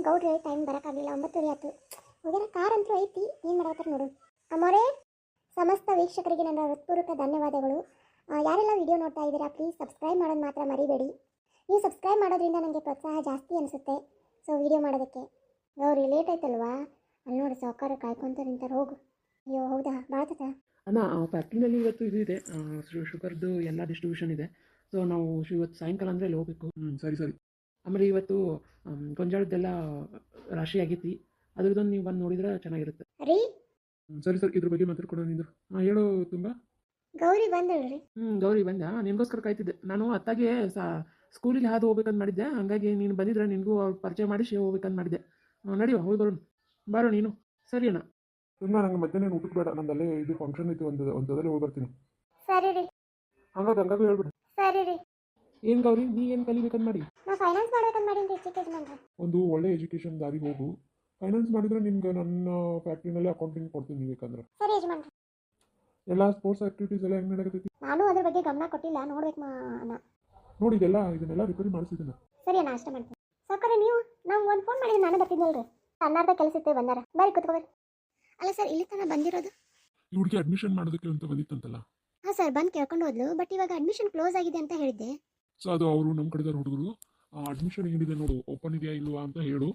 ಗೌಡ್ರಿ time ಬರೋಕ್ಕಾಗಲಿಲ್ಲ, 9:30 ಆಯ್ತು. ಹೋಗ್ಯಾರ, car ಅಂತೂ ಐತಿ, ಏನು ಮಾಡತ್ತಾರ ನೋಡು. ಅಮ್ಮೋರೇ, ಸಮಸ್ತ ವೀಕ್ಷಕರಿಗೆ ನನ್ನ ಹೃತ್ಪೂರ್ವಕ ಧನ್ಯವಾದಗಳು. ಯಾರೆಲ್ಲ ವಿಡಿಯೋ ನೋಡ್ತಾ ಇದ್ದೀರಾ ಪ್ಲೀಸ್ ಸಬ್ಸ್ಕ್ರೈಬ್ ಮಾಡೋದು ಮಾತ್ರ ಮರಿಬೇಡಿ. ನೀವು ಸಬ್ಸ್ಕ್ರೈಬ್ ಮಾಡೋದ್ರಿಂದ ನನಗೆ ಪ್ರೋತ್ಸಾಹ ಜಾಸ್ತಿ ಅನಿಸುತ್ತೆ. ಸೊ ವಿಡಿಯೋ ಮಾಡೋದಕ್ಕೆ. ಗೌರಿ ಲೇಟ್ ಆಯ್ತಲ್ವಾ? ಅಲ್ಲಿ ನೋಡಿ ಸಾವುಕಾರ ಕಾಯ್ಕೊಂತ ನಿಂತಾರೆ, ಹೋಗು. ಅಯ್ಯೋ ಹೌದಾ, ಭಾಳ ಅಣ್ಣ ಫ್ಯಾಕ್ಟ್ರಿನಲ್ಲಿ ಇವತ್ತು ಇದು ಇದೆ, ಶುಗರ್ದು ಎಲ್ಲ ಡಿಸ್ಟ್ರಿಬ್ಯೂಷನ್ ಇದೆ. ಸೊ ನಾವು ಇವತ್ತು ಸಾಯಂಕಾಲ ಅಂದರೆ ಅಲ್ಲಿ ಹೋಗಬೇಕು. ಸರಿ ಸರಿ. ಆಮೇಲೆ ಇವತ್ತು ಗೊಂಜಾಳದ್ದೆಲ್ಲ ರಾಶಿ ಆಗೈತಿ, ಅದ್ರದ್ದೊಂದು ನೀವು ಬಂದು ನೋಡಿದ್ರೆ ಚೆನ್ನಾಗಿರುತ್ತೆ ರೀ. ಸರಿ ಸರ್, ಇದ್ರ ಬಗ್ಗೆ ಮಾತಾಡ್ಕೊಡೋಣ ನಿಂದು. ಹೇಳು ತುಂಬ. ಗೌರಿ ಬಂದಳ್ರಿ. ಗೌರಿ ಬಂದ, ನಿಮಗೋಸ್ಕರ ಕಾಯ್ತಿದ್ದೆ ನಾನು. ಅತ್ತಾಗೆ ಸ್ಕೂಲಿಗೆ ಹಾದು ಹೋಗ್ಬೇಕಂತ ಮಾಡಿದ್ದೆ, ಹಂಗಾಗಿ ನೀನು ಬಂದಿದ್ರೆ ನಿನಗೂ ಅವ್ರು ಪರಿಚಯ ಮಾಡಿಸಿ ಹೋಗ್ಬೇಕಂತ ಮಾಡಿದ್ದೆ. ನಡಿಯೋ ಹೋಗಿ ಬರೋಣ, ಬಾರೋ ನೀನು. ಸರಿ ಅಣ್ಣ. ತುಂಬ ನಂಗೆ ಮಧ್ಯಾಹ್ನ ಊಟಕ್ಕೆ ಬೇಡ, ನಮ್ಮಲ್ಲೇ ಇದು ಫಂಕ್ಷನ್ ಐತಿ, ಒಂದರಲ್ಲಿ ಹೋಗಿ ಬರ್ತೀನಿ. ಸರಿ ರೀ. ಹಂಗಾಗೂ ಹೇಳ್ಬಿಡು. ಸರಿ ರೀ. ಏನು ಗೌರಿ, ನೀ ಏನು ಕಲಿಬೇಕಂತ ಮಾಡಿ? ನಾ ಫೈನಾನ್ಸ್ ಮಾಡ್ಬೇಕಂತ ಮಾಡೀನಿ ಎಜುಕೇಷನ್. ಒಂದು ಒಳ್ಳೆ ಎಜುಕೇಷನ್ ದಾರಿ ಹೋಗು. ಫೈನಾನ್ಸ್ ಮಾಡಿದ್ರೆ ನಿಮ್ಗೆ ನನ್ನ ಫ್ಯಾಕ್ಟ್ರಿನಲ್ಲಿ ಅಕೌಂಟಿಂಗ್ ಕೊಡ್ತೀನಿ ಬೇಕಂದ್ರೆ. ಸರಿ ಯಜಮಾನ್ರಿ. ಎಲ್ಲ ಸ್ಪೋರ್ಟ್ಸ್ ಆಕ್ಟಿವಿಟೀಸ್ ಎಲ್ಲ ಹೆಂಗೆ ನಡೆಯತೈತಿ? ನಾನು ಅದ್ರ ಬಗ್ಗೆ ಗಮನ ಕೊಟ್ಟಿಲ್ಲ, ನೋಡ್ಬೇಕು ಅಣ್ಣ. ನೋಡಿ ಇದನ್ನೆಲ್ಲ ರಿಪೇರಿ ಮಾಡಿಸಿದ್ದೀನಿ. ಸರಿ ಅಣ್ಣ, ಅಷ್ಟೇ ಮಾಡ್ತೀನಿ. ಸಾವ್ಕಾರೆ ನೀವು ನಾವು ಒಂದು ಫೋನ್ ಮಾಡಿದ್ರೆ ನಾನು ಬರ್ತಿದ್ನಲ್ರಿ. ಅನ್ನಾರ್ಧ ಕೆಲಸ ಇತ್ತು, ಬಂದಾರ. ಬರ್ರಿ ಕುತ್ಕೋಬರ್ರಿ. ಅಲ್ಲ ಸರ್, ಇಲ್ಲಿ ತನಕ ಬಂದಿರೋದು? ಈ ಹುಡುಗಿ ಅಡ್ಮಿಷನ್ ಮಾಡೋದಕ್ಕೆ ಅಂತ ಬಂದಿತ್ತಂತಲ್ಲ. ಹಾಂ ಸರ್, ಬಂದು ಕೇಳ್ಕೊಂಡು ಹೋದ್ಲು. ಬಟ್ ಇವಾಗ ಅಡ್ಮಿಷನ್ ಕ್ಲೋಸ್ ಆಗಿದೆ ಅಂತ ಹೇಳಿದ್ದೆ. ಸೊ ಅದು ಅವರು ನಮ್ಮ ಕಡೆದವ್ರು ಹುಡುಗರು. ಅಡ್ಮಿಷನ್ ಏನಿದೆ ನೋಡು, ಓಪನ್ ಇದೆಯಾ ಇಲ್ವಾ ಅಂತ ಹೇಳು.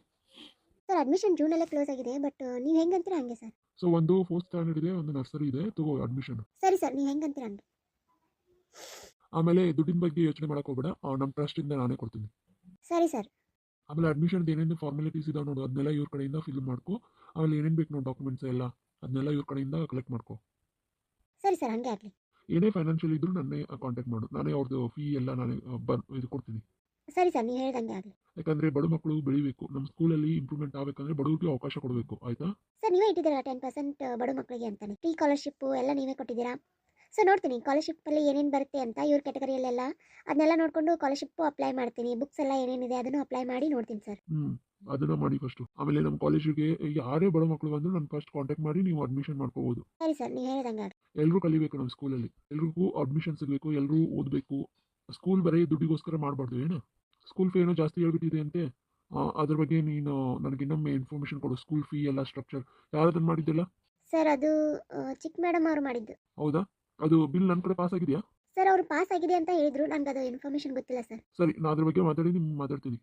ಸರ್ ಅಡ್ಮಿಷನ್ ಜೂನಲ್ಲೇ ಕ್ಲೋಸ್ ಆಗಿದೆ, ಬಟ್ ನೀವು ಹೆಂಗಂತೀರ ಹಂಗೆ ಸರ್. ಸೊ ಒಂದು 4th ಸ್ಟ್ಯಾಂಡರ್ಡ್ ಇದೆ, ಒಂದು ನರ್ಸರಿ ಇದೆ, ತಗೋ ಅಡ್ಮಿಷನ್. ಸರಿ ಸರ್, ನೀವು ಹೆಂಗಂತೀರ ಹಂಗೆ. ಆಮೇಲೆ ದುಡ್ಡಿನ ಬಗ್ಗೆ ಯೋಚನೆ ಮಾಡಕ್ಕೆ ಹೋಗ್ಬೇಡ, ನಮ್ಮ ಟ್ರಸ್ಟಿಂದ ನಾನೇ ಕೊಡ್ತೀನಿ. ಸರಿ ಸರ್. ಆಮೇಲೆ ಅಡ್ಮಿಷನ್ ಏನೇನು ಫಾರ್ಮಾಲಿಟೀಸ್ ಇದಾವೆ ನೋಡು, ಅದನ್ನೆಲ್ಲ ಇವ್ರ ಕಡೆಯಿಂದ ಫಿಲ್ ಮಾಡ್ಕೊ. ಆಮೇಲೆ ಏನೇನು ಬೇಕು ನೋಡು ಡಾಕ್ಯುಮೆಂಟ್ಸ್ ಎಲ್ಲ, ಅದನ್ನೆಲ್ಲ ಇವ್ರ ಕಡೆಯಿಂದ ಕಲೆಕ್ಟ್ ಮಾಡ್ಕೊ. ಸರಿ ಸರ್, ಹಂಗೆ ಆಗಲಿ. ಏನೇ ಫೈನಾನ್ಷಿಯಲ್ ಇದ್ರೂ ನನ್ನೇ ಕಾಂಟ್ಯಾಕ್ಟ್ ಮಾಡು, ನಾನೇ ಅವ್ರದ್ದು ಫೀ ಎಲ್ಲ ನಾನೇ ಇದು ಕೊಡ್ತೀನಿ. ಸರಿ ಸರ್, ನೀವು ಹೇಳ್ದಂಗೆ ಆಗಲಿ. ಯಾಕಂದರೆ ಬಡ ಮಕ್ಕಳು ಬೆಳಿಬೇಕು, ನಮ್ಮ ಸ್ಕೂಲಲ್ಲಿ ಇಂಪ್ರೂವ್ಮೆಂಟ್ ಆಗಬೇಕಂದ್ರೆ ಬಡವರಿಗೆ ಅವಕಾಶ ಕೊಡಬೇಕು, ಆಯಿತಾ? ಸರ್ ನೀವೇ ಇಟ್ಟಿದ್ದೀರಾ 10% ಬಡ ಮಕ್ಕಳಿಗೆ ಅಂತಾನೆ, ಫ್ರೀ ಸ್ಕಾಲರ್ಶಿಪ್ಪು ಎಲ್ಲ ನೀವೇ ಕೊಟ್ಟಿದ್ದೀರಾ. ಸೊ ನೋಡ್ತೀನಿ ಸ್ಕಾಲರ್ಶಿಪ್ಪಲ್ಲಿ ಏನೇನು ಬರುತ್ತೆ ಅಂತ, ಇವ್ರ ಕ್ಯಾಟಗರಿಯಲ್ಲೆಲ್ಲ ಅದನ್ನೆಲ್ಲ ನೋಡಿಕೊಂಡು ಸ್ಕಾಲರ್ಶಿಪ್ಪು ಅಪ್ಲೈ ಮಾಡ್ತೀನಿ. ಬುಕ್ಸ್ ಎಲ್ಲ ಏನೇನಿದೆ ಅದನ್ನು ಅಪ್ಲೈ ಮಾಡಿ ನೋಡ್ತೀನಿ ಸರ್. ಅದನ್ನು ಮಾಡಿ ಫಸ್ಟು. ಆಮೇಲೆ ನಮ್ಮ ಕಾಲೇಜಿಗೆ ಯಾರೇ ಬಡ ಮಕ್ಕಳು ಬಂದರೂ ನಾನು ಫಸ್ಟ್ ಕಾಂಟ್ಯಾಕ್ಟ್ ಮಾಡಿ ನೀವು ಅಡ್ಮಿಷನ್ ಮಾಡ್ಕೋಬೋದು. ಸರಿ ಸರ್, ನೀವು ಹೇಳ್ದಂಗೆ ಆಗಲಿ. ಎಲ್ಲರೂ ಕಲಿಬೇಕು ನಮ್ಮ ಸ್ಕೂಲಲ್ಲಿ, ಎಲ್ರಿಗೂ ಅಡ್ಮಿಷನ್ ಸಿಗಬೇಕು, ಎಲ್ಲರೂ ಓದಬೇಕು. ಸ್ಕೂಲ್ ಬರೀ ದುಡ್ಡಿಗೋಸ್ಕರ ಮಾಡಬಾರ್ದು. ಏನು ಸ್ಕೂಲ್ ಫೀ ಏನೋ ಜಾಸ್ತಿ ಹೇಳ್ಬಿಟ್ಟಿದೆ ಅಂತೆ, ಅದ್ರ ಬಗ್ಗೆ ನೀನು ನನಗೆ ಇನ್ನೊಮ್ಮೆ ಇನ್ಫಾರ್ಮೇಷನ್ ಕೊಡು. ಸ್ಕೂಲ್ ಫೀ ಎಲ್ಲ ಸ್ಟ್ರಕ್ಚರ್ ಯಾರದನ್ನು ಮಾಡಿದ್ದೆಲ್ಲ? ಸರ್ ಅದು ಚಿಕ್ಕ ಮೇಡಮ್ ಅವರು ಮಾಡಿದ್ದು. ಹೌದಾ? ಅದು ಬಿಲ್ ನನ್ನ ಕಡೆ ಪಾಸ್ ಆಗಿದೆಯಾ? ಸರ್ ಅವರು ಪಾಸ್ ಆಗಿದೆ ಅಂತ ಹೇಳಿದ್ರು, ನನಗೆ ಅದು ಇನ್ಫಾರ್ಮೇಷನ್ ಗೊತ್ತಿಲ್ಲ ಸರ್. ಸರಿ, ನಾನು ಅದ್ರ ಬಗ್ಗೆ ಮಾತಾಡ್ತೀನಿ.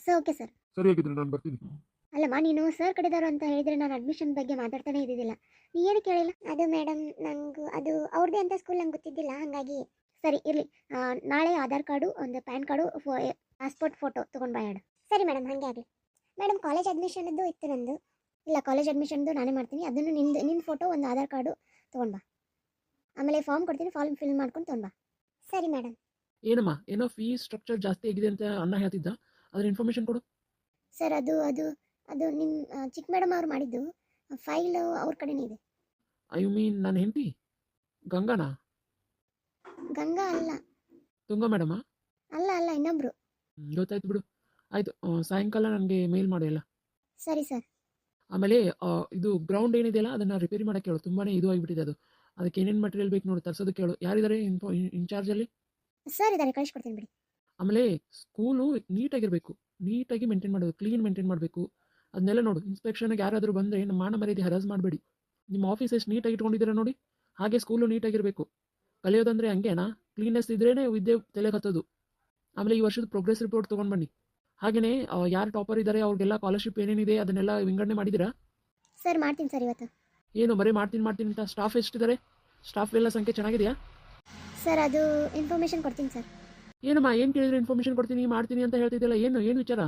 Sir okay sir. ಸರಿ ಆಗಿದ್ರೆ ನಾನು ಬರ್ತೀನಿ. ಅಲ್ಲಮ್ಮ, ನೀನು ಸರ್ ಕಡೆದವರು ಅಂತ ಹೇಳಿದರೆ ನಾನು ಅಡ್ಮಿಷನ್ ಬಗ್ಗೆ ಮಾತಾಡ್ತಾನೆ ಇದ್ದಿದ್ದಿಲ್ಲ. ನೀ ಏನು ಕೇಳಿಲ್ಲ. ಅದು ಮೇಡಮ್ ನಂಗೆ ಅದು ಅವ್ರದ್ದೇ ಅಂತ ಸ್ಕೂಲ್ ನಂಗೆ ಗೊತ್ತಿದ್ದಿಲ್ಲ, ಹಾಗಾಗಿ. ಸರಿ ಇರಲಿ, ನಾಳೆ ಆಧಾರ್ ಕಾರ್ಡು, ಒಂದು ಪ್ಯಾನ್ ಕಾರ್ಡು, ಪಾಸ್ಪೋರ್ಟ್ ಫೋಟೋ ತೊಗೊಂಡು ಬಾ ಎರಡು. ಸರಿ ಮೇಡಮ್, ಹಾಗೆ ಆಗಲಿ. ಮೇಡಮ್ ಕಾಲೇಜ್ ಅಡ್ಮಿಷನ್ದು ಇತ್ತು ನಂದು. ಇಲ್ಲ, ಕಾಲೇಜ್ ಅಡ್ಮಿಷನ್ದು ನಾನೇ ಮಾಡ್ತೀನಿ. ಅದನ್ನು ನಿನ್ನ ಫೋಟೋ, ಒಂದು ಆಧಾರ್ ಕಾರ್ಡು ತೊಗೊಂಡು ಬಾ. ಆಮೇಲೆ ಫಾರ್ಮ್ ಕೊಡ್ತೀನಿ, ಫಾರ್ಮ್ ಫಿಲ್ ಮಾಡ್ಕೊಂಡು ತೊಗೊಂಡು ಬಾ. ಸರಿ ಮೇಡಮ್. ಏನಮ್ಮ, ಏನೋ ಫೀ ಸ್ಟ್ರಕ್ಚರ್ ಜಾಸ್ತಿ ಆಗಿದೆ ಅಂತ ಅಣ್ಣ ಹೇಳ್ತಿದ್ದ, ಅದ್ರ ಇನ್ಫಾರ್ಮೇಷನ್ ಕೊಡು. ಸರ್ ಅದು ಅದು ಅದು ನಿಮ್ಮ ಚಿಕ್ಕ ಮೇಡಮ್ ಅವ್ರು ಮಾಡಿದ್ದು ಫೈಲ್ ಅವ್ರ ಕಡೆನೇ ಇದೆ. ಐ ಮೀನ್ ನನ್ನ ಹೆಂಡತಿ ಗಂಗಾನಾ? ಗಂಗಾ ಅಲ್ಲ. ತುಂಗಾ ಮೇಡಮಾ? ಅಲ್ಲ ಅಲ್ಲ, ಇನ್ನೊಬ್ರು. ಗೊತ್ತಾಯ್ತು ಬಿಡು. ಆಯಿತು, ಸಾಯಂಕಾಲ ನನಗೆ ಮೇಲ್ ಮಾಡಿ ಎಲ್ಲ. ಸರಿ ಸರ್. ಆಮೇಲೆ ಇದು ಗ್ರೌಂಡ್ ಏನಿದೆಯಲ್ಲ ಅದನ್ನು ರಿಪೇರಿ ಮಾಡೋಕ್ಕೆ ಹೇಳು, ತುಂಬಾ ಇದು ಆಗಿಬಿಟ್ಟಿದೆ ಅದು. ಅದಕ್ಕೆ ಏನೇನು ಮಟೀರಿಯಲ್ ಬೇಕು ನೋಡಿ ತರಿಸೋದಕ್ಕೆ ಹೇಳು. ಯಾರಿದ್ದಾರೆ ಇನ್ಚಾರ್ಜಲ್ಲಿ? ಸರ್ ಇದ್ದಾರೆ, ಕಳಿಸ್ಕೊಡ್ತೀನಿ ಬಿಡಿ. ಆಮೇಲೆ ಸ್ಕೂಲು ನೀಟಾಗಿರಬೇಕು, ನೀಟಾಗಿ ಮೇಂಟೈನ್ ಮಾಡಬೇಕು, ಕ್ಲೀನ್ ಮೇಂಟೈನ್ ಮಾಡಬೇಕು. ಅದನ್ನೆಲ್ಲ ನೋಡು. ಇನ್ಸ್ಪೆಕ್ಷನ್ಗೆ ಯಾರಾದರೂ ಬಂದರೆ ನಮ್ಮ ಮಾನ ಮರ್ಯಾದೆ ಹರಾಜು ಮಾಡಬೇಡಿ. ನಿಮ್ಮ ಆಫೀಸ್ ಎಷ್ಟು ನೀಟಾಗಿ ಇಟ್ಕೊಂಡಿದ್ದೀರಾ ನೋಡಿ, ಹಾಗೆ ಸ್ಕೂಲು ನೀಟಾಗಿರಬೇಕು. ಕಲಿಯೋದಂದರೆ ಹಂಗೇನಾ? ಕ್ಲೀನ್ನೆಸ್ ಇದ್ರೇ ವಿದ್ಯೆ ತಲೆಗೆ ಹತ್ತೋದು. ಆಮೇಲೆ ಈ ವರ್ಷದ ಪ್ರೋಗ್ರೆಸ್ ರಿಪೋರ್ಟ್ ತೊಗೊಂಡು ಬನ್ನಿ. ಹಾಗೆಯೇ ಯಾರು ಟಾಪರ್ ಇದ್ದಾರೆ ಅವ್ರಿಗೆಲ್ಲ ಸ್ಕಾಲರ್ಶಿಪ್ ಏನೇನಿದೆ ಅದನ್ನೆಲ್ಲ ವಿಂಗಡಣೆ ಮಾಡಿದ್ದೀರಾ? ಸರ್ ಮಾಡ್ತೀನಿ ಸರ್ ಇವತ್ತು. ಏನು ಬರೀ ಮಾಡ್ತೀನಿ ಅಂತ? ಸ್ಟಾಫ್ ಎಷ್ಟಿದ್ದಾರೆ? ಸ್ಟಾಫ್ ಎಲ್ಲ ಸಂಖ್ಯೆ ಚೆನ್ನಾಗಿದೆಯಾ? ಸರ್ ಅದು ಇನ್ಫಾರ್ಮೇಷನ್ ಕೊಡ್ತೀನಿ ಸರ್. ಏನಮ್ಮ, ಏನು ಕೇಳಿದ್ರೆ ಇನ್ಫಾರ್ಮೇಷನ್ ಕೊಡ್ತೀನಿ ಮಾಡ್ತೀನಿ ಅಂತ ಹೇಳ್ತಿದ್ದಲ್ಲ, ಏನು ವಿಚಾರ?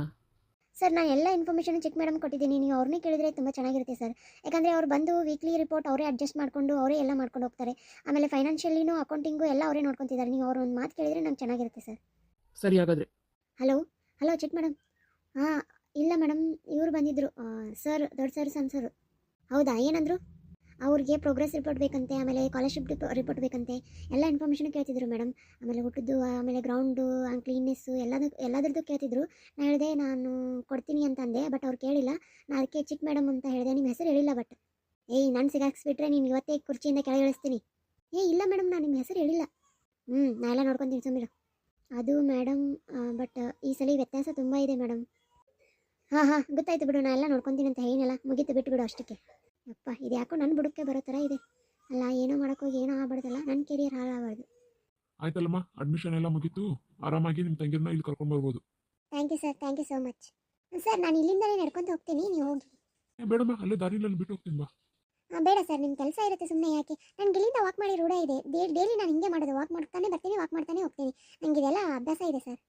ಸರ್ ನಾನು ಎಲ್ಲ ಇನ್ಫಾರ್ಮೇಷನ್ ಚಿಕ್ಕ ಮೇಡಮ್ ಕೊಟ್ಟಿದ್ದೀನಿ, ನೀವು ಅವ್ರನ್ನೇ ಕೇಳಿದರೆ ತುಂಬ ಚೆನ್ನಾಗಿರುತ್ತೆ ಸರ್. ಯಾಕಂದರೆ ಅವ್ರು ಬಂದು ವೀಕ್ಲಿ ರಿಪೋರ್ಟ್ ಅವರೇ ಅಡ್ಜಸ್ಟ್ ಮಾಡಿಕೊಂಡು ಅವರೇ ಎಲ್ಲ ಮಾಡ್ಕೊಂಡು ಹೋಗ್ತಾರೆ. ಆಮೇಲೆ ಫೈನಾನ್ಷಿಯಲಿನೂ ಅಕೌಂಟಿಂಗು ಎಲ್ಲ ಅವರೇ ನೋಡ್ಕೊತಿದ್ದಾರೆ. ನೀವು ಅವ್ರು ಒಂದು ಮಾತು ಕೇಳಿದರೆ ನಂಗೆ ಚೆನ್ನಾಗಿರುತ್ತೆ ಸರ್. ಸರಿ ಹಾಗಾದರೆ. ಹಲೋ ಚಿಕ್ಕ ಮೇಡಮ್. ಹಾಂ ಇಲ್ಲ ಮೇಡಮ್, ಇವರು ಬಂದಿದ್ದರು ಸರ್, ದೊಡ್ಡ ಸರ್, ಸಣ್ಣ ಸರ್. ಹೌದಾ, ಏನಂದರು? ಅವ್ರಿಗೆ ಪ್ರೋಗ್ರೆಸ್ ರಿಪೋರ್ಟ್ ಬೇಕಂತೆ, ಆಮೇಲೆ ಸ್ಕಾಲರ್ಶಿಪ್ ರಿಪೋರ್ಟ್ ಬೇಕಂತೆ, ಎಲ್ಲ ಇನ್ಫಾರ್ಮೇಷನ್ ಕೇಳ್ತಿದ್ರು ಮೇಡಮ್. ಆಮೇಲೆ ಊಟದ್ದು, ಆಮೇಲೆ ಗ್ರೌಂಡು, ಕ್ಲೀನ್ನೆಸ್ಸು ಎಲ್ಲದರದ್ದು ಕೇಳ್ತಿದ್ರು. ನಾನು ಹೇಳಿದೆ ನಾನು ಕೊಡ್ತೀನಿ ಅಂತಂದೆ, ಬಟ್ ಅವ್ರು ಕೇಳಿಲ್ಲ. ನಾನು ಅದಕ್ಕೆ ಚಿಕ್ಕ ಮೇಡಮ್ ಅಂತ ಹೇಳಿದೆ. ನಿಮ್ಮ ಹೆಸರು ಹೇಳಿಲ್ಲ. ಬಟ್ ನಾನು ಸಿಗಾಕ್ಸ್ಬಿಟ್ರೆ ನೀನು ಇವತ್ತೇ ಕುರ್ಚಿಯಿಂದ ಕೆಳಗೆ ಇಳಿಸ್ತೀನಿ. ಇಲ್ಲ ಮೇಡಮ್, ನಾನು ನಿಮ್ಮ ಹೆಸರು ಹೇಳಿಲ್ಲ. ನಾ ಎಲ್ಲ ನೋಡ್ಕೊತೀನಿ ಸುಮ್ಮನೆ. ಅದು ಮೇಡಮ್, ಬಟ್ ಈ ಸಲ ವ್ಯತ್ಯಾಸ ತುಂಬ ಇದೆ ಮೇಡಮ್. ಹಾಂ ಹಾಂ ಗೊತ್ತಾಯ್ತು ಬಿಡು, ನಾ ಎಲ್ಲ ನೋಡ್ಕೊತೀನಿ ಅಂತ ಏನಿಲ್ಲ, ಮುಗೀತು ಬಿಟ್ಟು ಬಿಡು ಅಷ್ಟಕ್ಕೆ. ಯಪ್ಪ ಇದು ಯಾಕೋ ನನ್ನ ಬುಡಕ್ಕೆ ಬರೋ ಥರ ಇದೆ. ಅಲ್ಲ ಏನೋ ಮಾಡೋಕ್ಕೋಗಿ ಏನೋ ಆಗ್ಬಾರ್ದಲ್ಲ, ನನ್ನ ಕೆರಿಯರ್ ಹಾಳಾಗಬಾರ್ದು. ಆಯ್ತಲ್ಲಮ್ಮ, ಅಡ್ಮಿಷನ್ ಎಲ್ಲ ಮುಗೀತು. ಆರಾಮಾಗಿ ನಿಮ್ಮ ತಂಗಿರನ್ನ ಇಲ್ಲಿ ಕರ್ಕೊಂಡು ಬರ್ಬೋದು. Thank you sir, thank you so much. Sir ನಾನು ಇಲ್ಲಿಂದಲೇ ನಡ್ಕೊತ ಹೋಗ್ತೀನಿ, ನೀವು ಹೋಗಿ. ಬೇಡಮ್ಮ, ಅಲ್ಲೇ ದಾರಿನಲ್ಲಿ ಬಿಟ್ಟು ಹೋಗ್ತೀನಿ ಬಾ. ಬೇಡ ಸರ್, ನಿಮ್ಮ ಕೆಲಸ ಇರುತ್ತೆ, ಸುಮ್ಮನೆ ಯಾಕೆ. ನನಗೆ ಇಲ್ಲಿಂದ ವಾಕ್ ಮಾಡಿ ರೂಢ ಇದೆ. ಡೈಲಿ ನಾನು ಹಿಂಗೆ ಮಾಡೋದು, ವಾಕ್ ಮಾಡ್ತಾನೆ ಬರ್ತೀನಿ, ವಾಕ್ ಮಾಡ್ತಾನೆ ಹೋಗ್ತೀನಿ. ನನಗೆ ಇದೆಲ್ಲ ಅಭ್ಯಾಸ ಇದೆ ಸರ್.